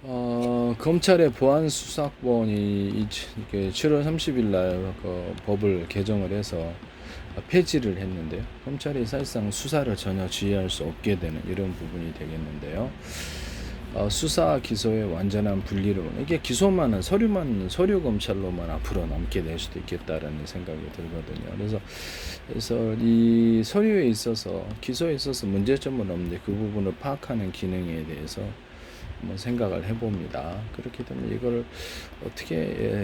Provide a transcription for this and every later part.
검찰의 보안수사권이 이게 7월 30일 날 법을 개정을 해서 폐지를 했는데요. 검찰이 사실상 수사를 전혀 지휘할 수 없게 되는 이런 부분이 되겠는데요. 수사 기소의 완전한 분리를 이게 기소만은 서류 검찰로만 앞으로 남게 될 수도 있겠다라는 생각이 들거든요. 그래서 이 서류에 있어서 기소에 있어서 문제점은 없는데 그 부분을 파악하는 기능에 대해서 한번 생각을 해봅니다. 그렇게 되면 이걸 어떻게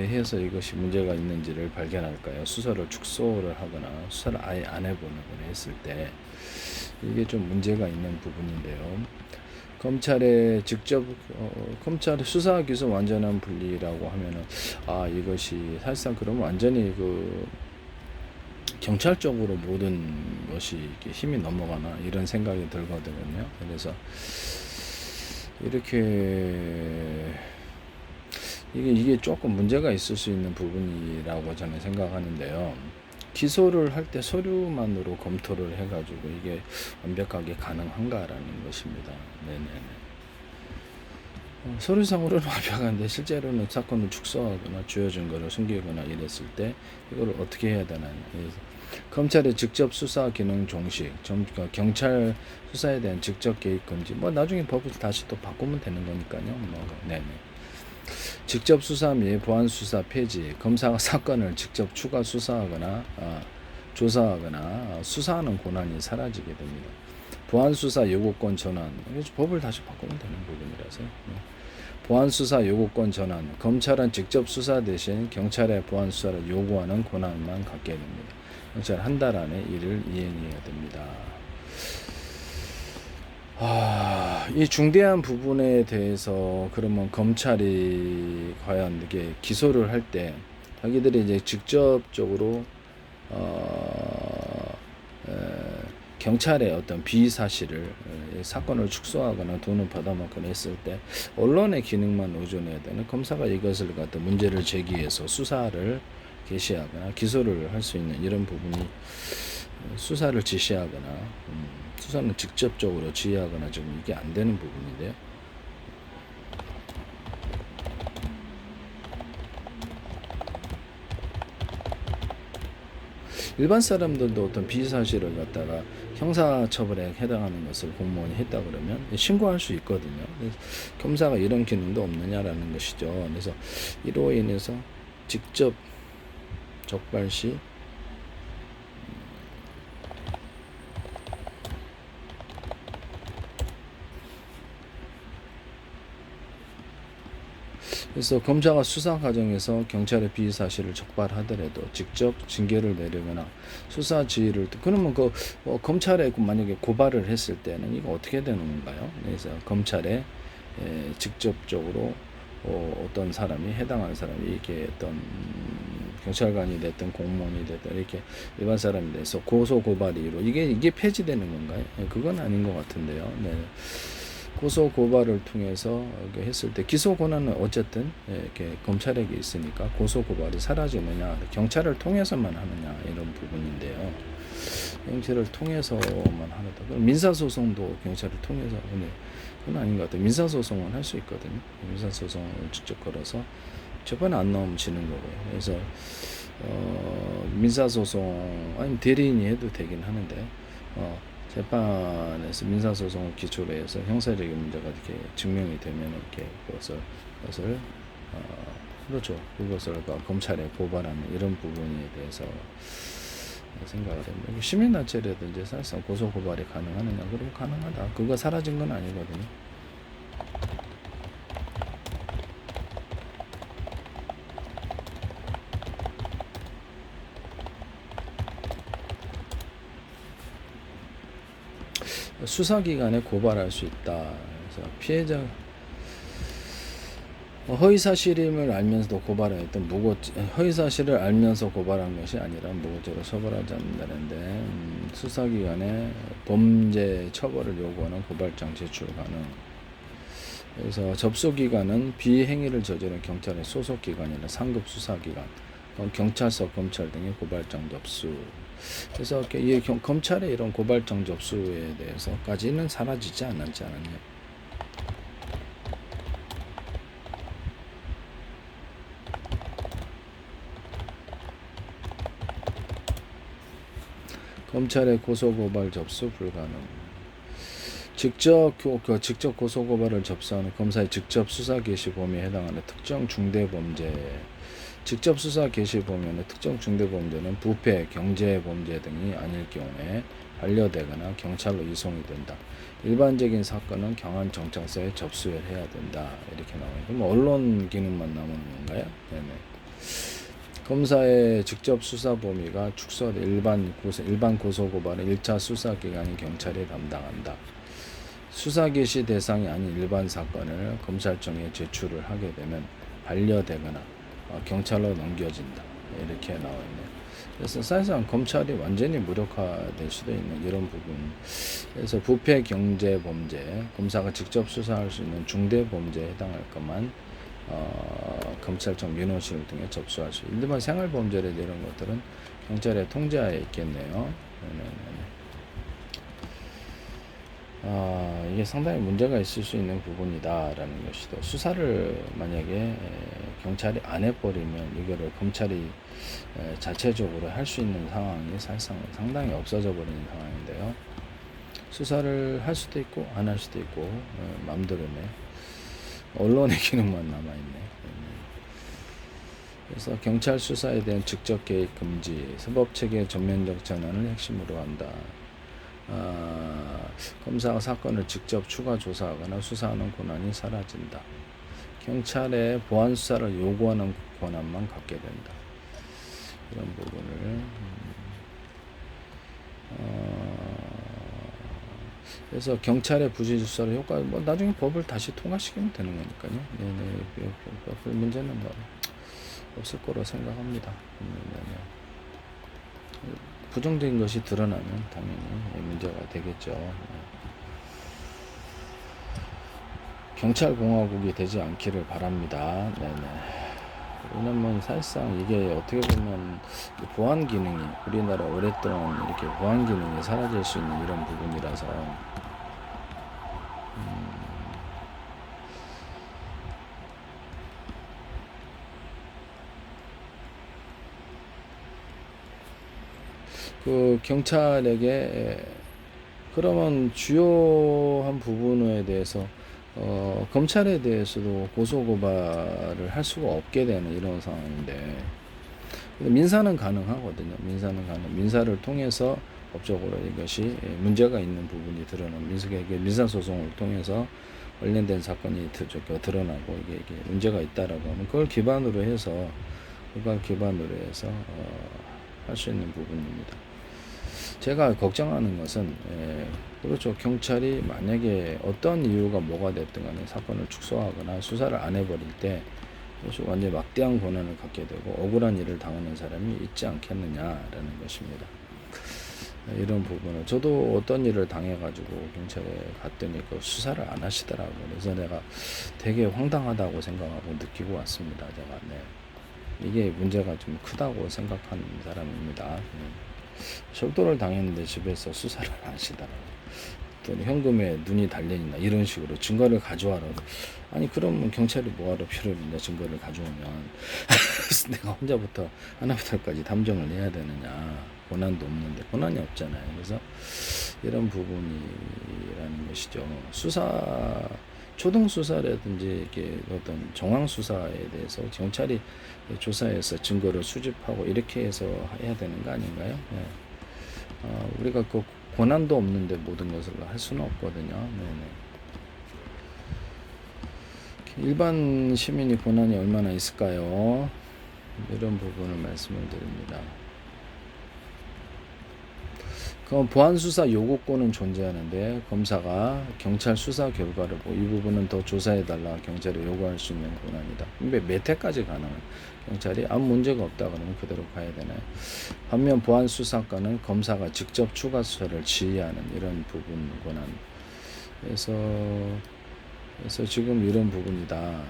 해서 이것이 문제가 있는지를 발견할까요? 수사를 축소를 하거나 수사를 아예 안 해보거나 했을 때 이게 좀 문제가 있는 부분인데요. 검찰의 직접 검찰의 수사 기소 완전한 분리라고 하면은 이것이 사실상 그러면 완전히 경찰 쪽으로 모든 것이 이렇게 힘이 넘어가나 이런 생각이 들거든요. 그래서 이렇게 이게 조금 문제가 있을 수 있는 부분이라고 저는 생각하는데요. 기소를 할 때 서류만으로 검토를 해가지고 이게 완벽하게 가능한가라는 것입니다. 네네네. 서류상으로는 완벽한데 실제로는 사건을 축소하거나 주요 증거를 숨기거나 이랬을 때 이걸 어떻게 해야 되나요? 검찰의 직접 수사 기능 종식, 경찰 수사에 대한 직접 개입 금지. 나중에 법을 다시 또 바꾸면 되는 거니까요. 네네. 직접 수사 및 보안 수사 폐지. 검사가 사건을 직접 추가 수사하거나 조사하거나 수사하는 권한이 사라지게 됩니다. 보안 수사 요구권 전환. 법을 다시 바꾸면 되는 부분이라서요. 보안 수사 요구권 전환. 검찰은 직접 수사 대신 경찰의 보안 수사를 요구하는 권한만 갖게 됩니다. 경찰 한 달 안에 이를 이행해야 됩니다. 이 중대한 부분에 대해서 그러면 검찰이 과연 이게 기소를 할 때 자기들이 이제 직접적으로 경찰의 어떤 비사실을 사건을 축소하거나 돈을 받아먹거나 했을 때 언론의 기능만 의존해야 되는 검사가 이것을 갖다 문제를 제기해서 수사를 개시하거나 기소를 할 수 있는 이런 부분이 수사를 지시하거나 수사는 직접적으로 지휘하거나 지금 이게 안 되는 부분인데요. 일반 사람들도 어떤 비사실을 갖다가 형사처벌에 해당하는 것을 공무원이 했다 그러면 신고할 수 있거든요. 그래서 검사가 이런 기능도 없느냐라는 것이죠. 그래서 이로 인해서 직접 적발시 그래서 검사가 수사 과정에서 경찰의 비위 사실을 적발하더라도 직접 징계를 내리거나 수사 지휘를 그러면 검찰에 만약에 고발을 했을 때는 이거 어떻게 되는 건가요? 그래서 검찰에 직접적으로 어떤 사람이 해당하는 사람이 이게 어떤 경찰관이 됐든 공무원이 됐든 이렇게 일반 사람에 대해서 고소 고발이 이게 폐지되는 건가요? 그건 아닌 것 같은데요. 네. 고소 고발을 통해서 했을 때 기소 권한은 어쨌든 이렇게 검찰에게 있으니까 고소 고발이 사라지느냐 경찰을 통해서만 하느냐 이런 부분인데요. 경찰을 통해서만 하다. 그럼 민사소송도 경찰을 통해서 근데 그건 아닌 것 같아요. 민사소송은 할 수 있거든요. 민사소송을 직접 걸어서 재판에 안 나오면 지는 거고요. 그래서 민사소송 아니면 대리인이 해도 되긴 하는데 재판에서 민사소송을 기초로 해서 형사적인 문제가 이렇게 증명이 되면 이렇게 그것을 그렇죠. 그것을 검찰에 고발하는 이런 부분에 대해서 생각을 합니다. 시민단체라든지 사실상 고소 고발이 가능하느냐? 그럼 가능하다. 그거 사라진 건 아니거든요. 수사기관에 고발할 수 있다. 그래서 피해자 허위사실임을 알면서도 고발했던 허위사실을 알면서 고발한 것이 아니라 무고죄로 처벌하지 않는다는데 수사기관에 범죄 처벌을 요구하는 고발장 제출 가능. 그래서 접수기관은 비행위를 저지른 경찰의 소속기관이나 상급 수사기관, 경찰서, 검찰 등의 고발장 접수. 그래서 이 검찰의 이런 고발장 접수에 대해서까지는 사라지지 않았냐. 검찰의 고소고발 접수 불가능. 직접 고소고발을 접수하는 검사의 직접 수사 개시 범위에 해당하는 특정 중대범죄. 직접 수사 개시 범위는 특정 중대범죄는 부패, 경제범죄 등이 아닐 경우에 반려되거나 경찰로 이송이 된다. 일반적인 사건은 경안경찰서에 접수를 해야 된다. 이렇게 나와요. 그럼 언론 기능만 남은 건가요? 네네. 검사의 직접 수사 범위가 축소돼 일반 고소고발은 1차 수사 기관인 경찰이 담당한다. 수사 개시 대상이 아닌 일반 사건을 검찰청에 제출을 하게 되면 반려되거나 경찰로 넘겨진다. 이렇게 나와 있네요. 그래서 사실상 검찰이 완전히 무력화될 수도 있는 이런 부분. 그래서 부패, 경제 범죄, 검사가 직접 수사할 수 있는 중대 범죄에 해당할 것만 검찰청 민원실을 통해 접수할 수 있는 일반 생활 범죄라든지 이런 것들은 경찰의 통제하에 있겠네요. 이게 상당히 문제가 있을 수 있는 부분이다라는 것이죠. 수사를 만약에 경찰이 안 해버리면 이거를 검찰이 자체적으로 할 수 있는 상황이 사실상 상당히 없어져 버리는 상황인데요. 수사를 할 수도 있고 안 할 수도 있고 마음대로네. 언론의 기능만 남아있네. 그래서 경찰 수사에 대한 직접 개입 금지, 사법체계 전면적 전환을 핵심으로 한다. 검사가 사건을 직접 추가 조사하거나 수사하는 권한이 사라진다. 경찰의 보안 수사를 요구하는 권한만 갖게 된다. 이런 부분을 그래서 경찰의 부실 수사를 효과 나중에 법을 다시 통과시키면 되는 거니까요. 네네. 별 문제는 없을 거로 생각합니다. 부정적인 것이 드러나면 당연히 문제가 되겠죠. 경찰공화국이 되지 않기를 바랍니다. 네네. 왜냐면 사실상 이게 어떻게 보면 보안 기능이 우리나라 오랫동안 이렇게 보안 기능이 사라질 수 있는 이런 부분이라서 그 경찰에게 그러면 주요한 부분에 대해서 검찰에 대해서도 고소고발을 할 수가 없게 되는 이런 상황인데 민사는 가능하거든요. 민사를 통해서 법적으로 이것이 문제가 있는 부분이 드러나면 민사소송을 통해서 관련된 사건이 드러나고 이게 문제가 있다라고 하면 그걸 기반으로 해서 할 수 있는 부분입니다. 제가 걱정하는 것은 그렇죠. 경찰이 만약에 어떤 이유가 뭐가 됐든 간에 사건을 축소하거나 수사를 안 해버릴 때 완전히 막대한 권한을 갖게 되고 억울한 일을 당하는 사람이 있지 않겠느냐라는 것입니다. 이런 부분을 저도 어떤 일을 당해가지고 경찰에 갔더니 그 수사를 안 하시더라고요. 그래서 내가 되게 황당하다고 생각하고 느끼고 왔습니다. 제가 이게 문제가 좀 크다고 생각하는 사람입니다. 절도를 당했는데 집에서 수사를 안 하시더라고요. 또 현금에 눈이 달려있나 이런 식으로 증거를 가져와라. 아니 그러면 경찰이 뭐하러 필요를 있냐 증거를 가져오면 내가 혼자부터 하나부터까지 담정을 해야 되느냐. 권한도 없는데 권한이 없잖아요. 그래서 이런 부분이라는 것이죠. 초등 수사라든지 이게 어떤 정황 수사에 대해서 경찰이 조사해서 증거를 수집하고 이렇게 해서 해야 되는 거 아닌가요? 네. 우리가 그 권한도 없는데 모든 것을 할 수는 없거든요. 네네. 일반 시민이 권한이 얼마나 있을까요? 이런 부분을 말씀을 드립니다. 그럼 보안 수사 요구권은 존재하는데 검사가 경찰 수사 결과를 보고 이 부분은 더 조사해달라 경찰이 요구할 수 있는 권한이다. 근데 몇 회까지 가능한 경찰이 아무 문제가 없다 그러면 그대로 가야 되나요? 반면 보안 수사관은 검사가 직접 추가 수사를 지휘하는 이런 부분 권한. 그래서 지금 이런 부분이다.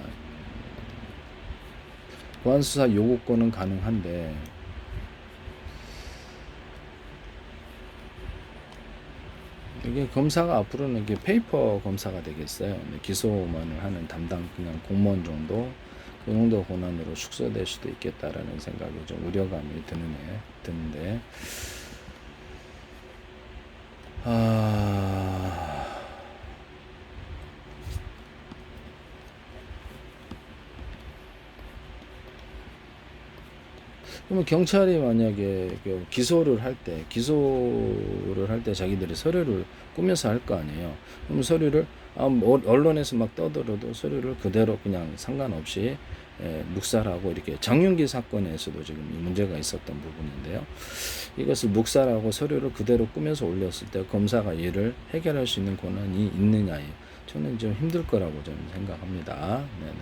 보안 수사 요구권은 가능한데 이게 검사가 앞으로는 이게 페이퍼 검사가 되겠어요. 기소만을 하는 담당 그냥 공무원 정도 그 정도 권한으로 축소될 수도 있겠다라는 생각이 좀 우려감이 드는데 아, 그러면 경찰이 만약에 기소를 할 때 자기들이 서류를 꾸며서 할 거 아니에요. 그럼 서류를 언론에서 막 떠들어도 서류를 그대로 그냥 상관없이 묵살하고, 이렇게 장윤기 사건에서도 지금 문제가 있었던 부분인데요. 이것을 묵살하고 서류를 그대로 꾸며서 올렸을 때 검사가 이를 해결할 수 있는 권한이 있느냐에 저는 좀 힘들 거라고 저는 생각합니다. 네네.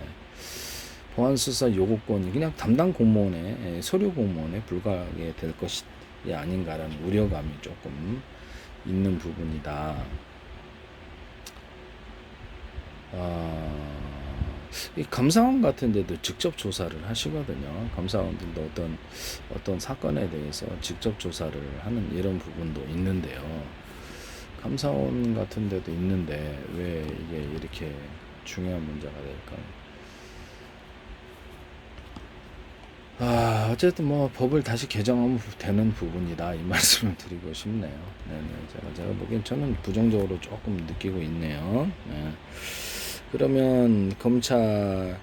보안수사 요구권이 그냥 담당 공무원의 서류 공무원에 불과하게 될 것이 아닌가라는 우려감이 조금 있는 부분이다. 이 감사원 같은 데도 직접 조사를 하시거든요. 감사원들도 어떤 사건에 대해서 직접 조사를 하는 이런 부분도 있는데요. 감사원 같은 데도 있는데 왜 이게 이렇게 중요한 문제가 될까요? 어쨌든 뭐 법을 다시 개정하면 되는 부분이다, 이 말씀을 드리고 싶네요. 네네. 제가 보기엔 저는 부정적으로 조금 느끼고 있네요. 네. 그러면 검찰의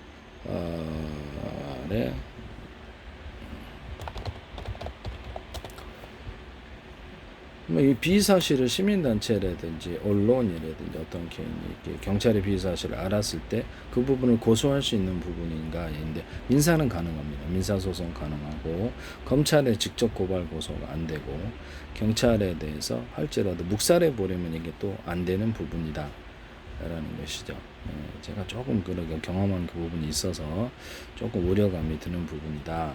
이 비사실을 시민단체라든지 언론이라든지 어떤 개인이 경찰의 비사실을 알았을 때 그 부분을 고소할 수 있는 부분인가인데, 민사는 가능합니다. 민사소송 가능하고 검찰에 직접 고발 고소가 안 되고, 경찰에 대해서 할지라도 묵살해 보려면 이게 또 안 되는 부분이다 라는 것이죠. 제가 조금 그렇게 경험한 그 부분이 있어서 조금 우려감이 드는 부분이다.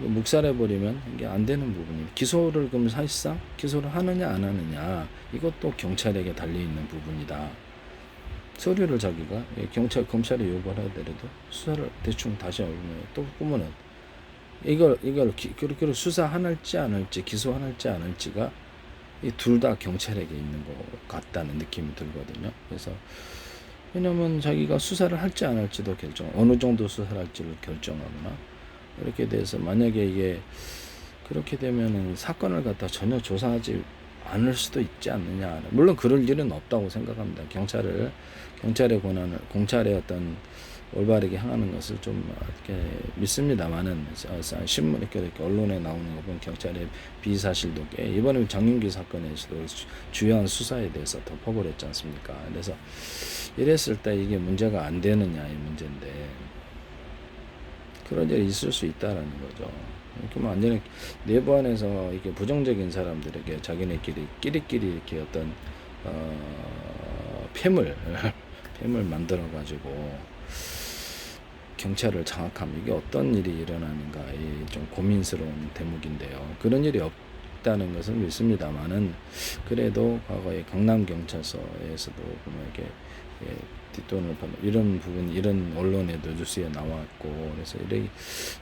묵살해버리면 이게 안 되는 부분이, 기소를 그럼 사실상 기소를 하느냐 안 하느냐, 이것도 경찰에게 달려있는 부분이다. 서류를 자기가 검찰에 요구를 하더라도 수사를 대충 다시 하면 또 보면은 이걸 그렇게 수사하는지 안 할지, 기소하는지 안 할지가 이 둘 다 경찰에게 있는 것 같다는 느낌이 들거든요. 그래서 왜냐면 자기가 수사를 할지 안 할지도 어느 정도 수사를 할지를 결정하거나, 이렇게 돼서 만약에 이게 그렇게 되면은 사건을 갖다 전혀 조사하지 않을 수도 있지 않느냐. 물론 그럴 일은 없다고 생각합니다. 경찰의 권한을, 공찰의 어떤 올바르게 향하는 것을 좀 이렇게 믿습니다만은, 신문 이렇게 언론에 나오는 거 보면 경찰의 비사실도 꽤, 이번에 장윤기 사건에서도 주요한 수사에 대해서 덮어버렸지 않습니까? 그래서 이랬을 때 이게 문제가 안 되느냐의 문제인데, 그런 일이 있을 수 있다라는 거죠. 그러면 완전히 내부 안에서 이렇게 부정적인 사람들에게 끼리끼리 이렇게 어떤 폐물 만들어 가지고 경찰을 장악하면 이게 어떤 일이 일어나는가, 좀 고민스러운 대목인데요. 그런 일이 없다는 것은 믿습니다만은, 그래도 과거에 강남 경찰서에서도 보면 이렇게 뒷돈을 받는 이런 부분, 이런 언론에도 뉴스에 나왔고, 그래서 이렇게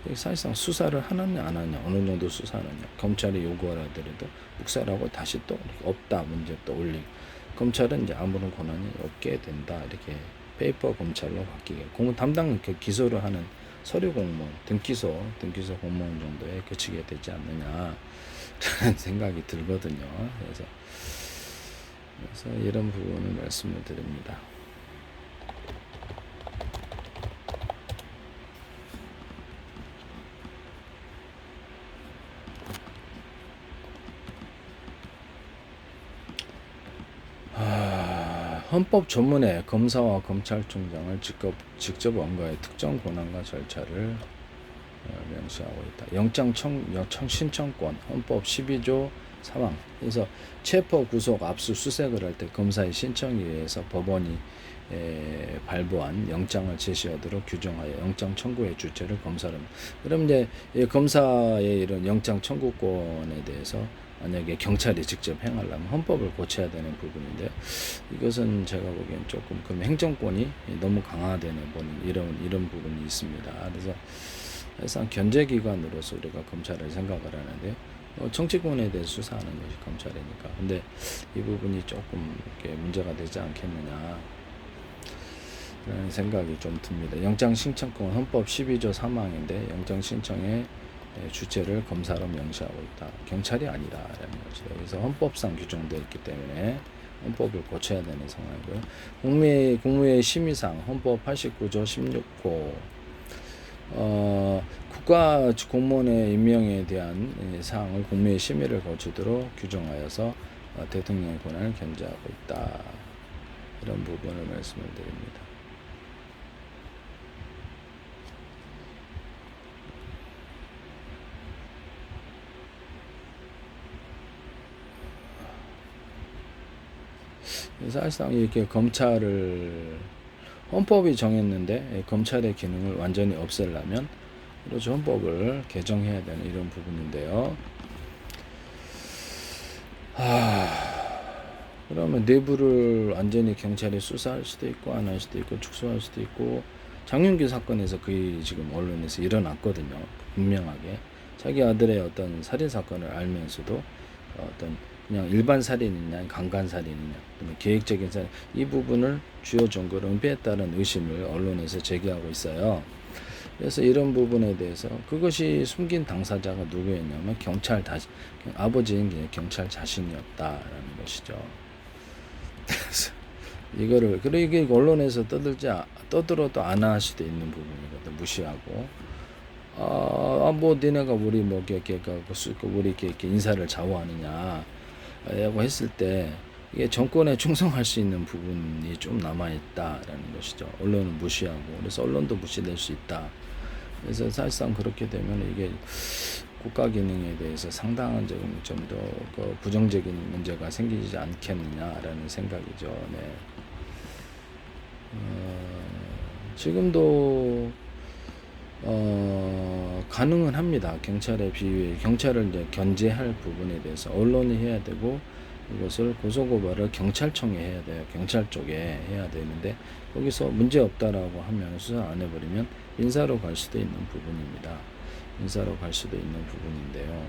사실상 수사를 하느냐 안 하느냐, 어느 정도 수사하느냐, 검찰이 요구하라 하더라도 묵살하고 다시 또 없다 문제 또 올리고, 검찰은 이제 아무런 권한이 없게 된다, 이렇게 페이퍼 검찰로 바뀌게, 담당 기소를 하는 서류 공무원, 등기소 공무원 정도에 그치게 되지 않느냐라는 생각이 들거든요. 그래서 이런 부분을 말씀을 드립니다. 헌법 조문에 검사와 검찰총장을 직접 언가해 특정 권한과 절차를 명시하고 있다. 영장 신청권, 헌법 12조 3항. 그래서 체포, 구속, 압수, 수색을 할 때 검사의 신청에 의해서 법원이 발부한 영장을 제시하도록 규정하여 영장 청구의 주체를 검사를. 그럼 이제 검사의 이런 영장 청구권에 대해서 만약에 경찰이 직접 행하려면 헌법을 고쳐야 되는 부분인데, 이것은 제가 보기엔 조금 그럼 행정권이 너무 강화되는 이런 부분이 있습니다. 그래서 사실상 견제기관으로서 우리가 검찰을 생각을 하는데, 정치권에 대해 수사하는 것이 검찰이니까. 근데 이 부분이 조금 이렇게 문제가 되지 않겠느냐 라는 생각이 좀 듭니다. 영장 신청권, 헌법 12조 3항인데 영장 신청에 주체를 검사로 명시하고 있다. 경찰이 아니라라는 것이죠. 그래서 헌법상 규정되어 있기 때문에 헌법을 고쳐야 되는 상황이고요. 국무회의 심의상 헌법 89조 16호 국가 공무원의 임명에 대한 사항을 국무회의 심의를 거치도록 규정하여서 대통령의 권한을 견제하고 있다. 이런 부분을 말씀을 드립니다. 사실상 이렇게 검찰을 헌법이 정했는데 검찰의 기능을 완전히 없애려면 그렇죠, 헌법을 개정해야 되는 이런 부분인데요. 그러면 내부를 완전히 경찰이 수사할 수도 있고 안 할 수도 있고 축소할 수도 있고 장윤기 사건에서 그게 지금 언론에서 일어났거든요. 분명하게 자기 아들의 어떤 살인 사건을 알면서도 어떤 그냥 일반 살인이냐 강간 살인이냐 계획적인 살인 이 부분을 주요 증거로 은폐했다는 의심을 언론에서 제기하고 있어요. 그래서 이런 부분에 대해서 그것이 숨긴 당사자가 누구였냐면 아버지인 경찰 자신이었다라는 것이죠. 그래서 이거를 이게 언론에서 떠들어도 안 할 수도 있는 부분이거든. 무시하고 뭐 니네가 우리 뭐 우리 이렇게 인사를 좌우하느냐 라고 했을 때 이게 정권에 충성할 수 있는 부분이 좀 남아있다라는 것이죠. 언론은 무시하고 그래서 언론도 무시될 수 있다. 그래서 사실상 그렇게 되면 이게 국가 기능에 대해서 상당한 좀 더 부정적인 문제가 생기지 않겠느냐라는 생각이죠. 네. 지금도 가능은 합니다. 경찰을 이제 견제할 부분에 대해서 언론이 해야 되고 이것을 고소고발을 경찰청에 해야 돼요. 경찰 쪽에 해야 되는데 거기서 문제 없다라고 하면 수사 안 해버리면 민사로 갈 수도 있는 부분입니다. 민사로 갈 수도 있는 부분인데요.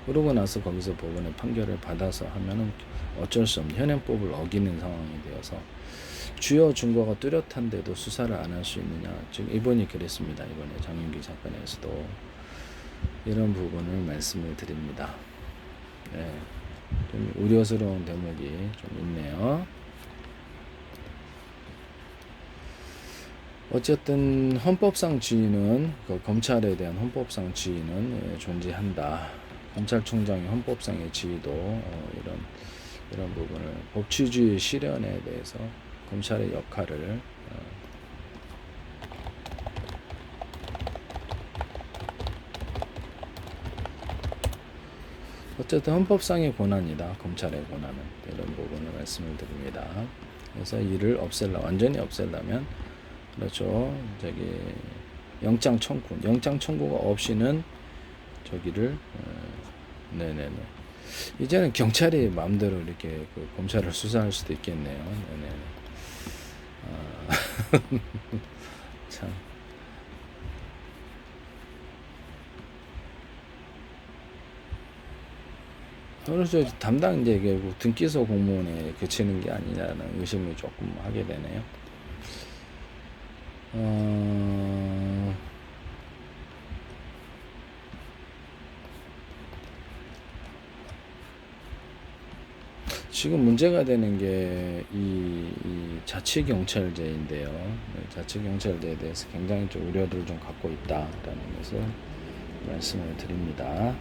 그러고 나서 거기서 법원의 판결을 받아서 하면은 어쩔 수 없는 현행법을 어기는 상황이 되어서 주요 증거가 뚜렷한데도 수사를 안 할 수 있느냐. 지금 이번이 그랬습니다. 이번에 장윤기 사건에서도 이런 부분을 말씀을 드립니다. 네. 좀 우려스러운 대목이 좀 있네요. 어쨌든 헌법상 지위는 검찰에 대한 헌법상 지위는 존재한다. 검찰총장의 헌법상의 지위도 이런 부분을 법치주의 실현에 대해서 검찰의 역할을 어쨌든 헌법상의 권한이다. 검찰의 권한은 이런 부분을 말씀을 드립니다. 그래서 이를 완전히 없애려면 그렇죠. 영장 청구가 없이는 네네네. 이제는 경찰이 마음대로 이렇게 검찰을 수사할 수도 있겠네요. 네네. 참. 그래서 담당 이제 결국 등기소 공무원에 그치는 게 아니냐는 의심을 조금 하게 되네요. 지금 문제가 되는 게 이 자치경찰제인데요. 자치경찰제에 대해서 굉장히 좀 우려를 좀 갖고 있다라는 것을 말씀을 드립니다.